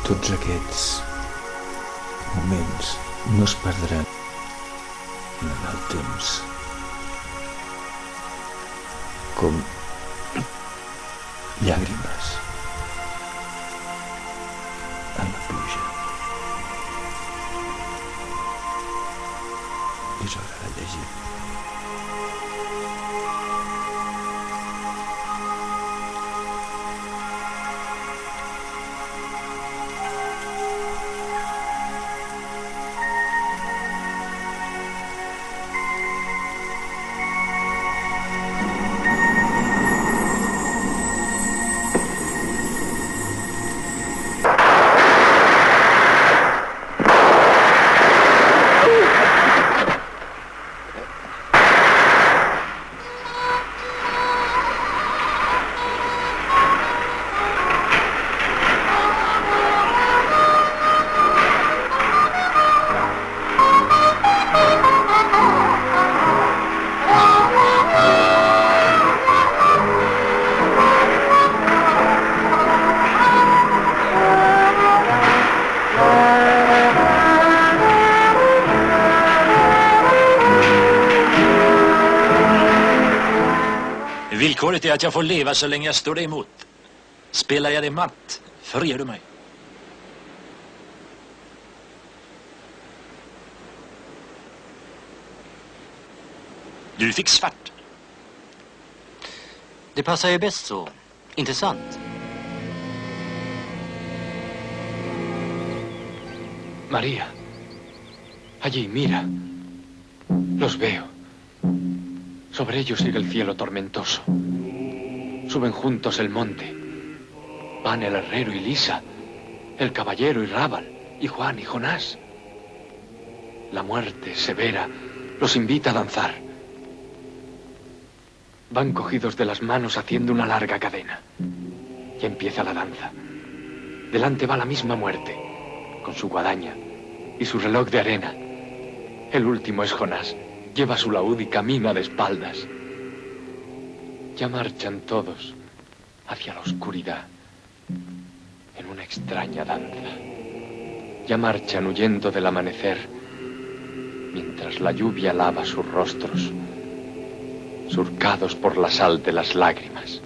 Tots aquests moments no es perdran en el temps. Com llàgrimes en la pluja. És hora de llegir. Villkoret är att jag får leva så länge jag står dig emot. Spelar jag dig matt, förger du mig. Du fick svart. Det passar ju bäst så. Inte sant? María. Allí, mira. Los veo. Sobre ellos sigue el cielo tormentoso. Suben juntos el monte. Van el herrero y Lisa, el caballero y Rábal, y Juan y Jonás. La muerte severa los invita a danzar. Van cogidos de las manos haciendo una larga cadena. Y empieza la danza. Delante va la misma muerte, con su guadaña y su reloj de arena. El último es Jonás. Lleva su laúd y camina de espaldas. Ya marchan todos hacia la oscuridad en una extraña danza. Ya marchan huyendo del amanecer mientras la lluvia lava sus rostros, surcados por la sal de las lágrimas.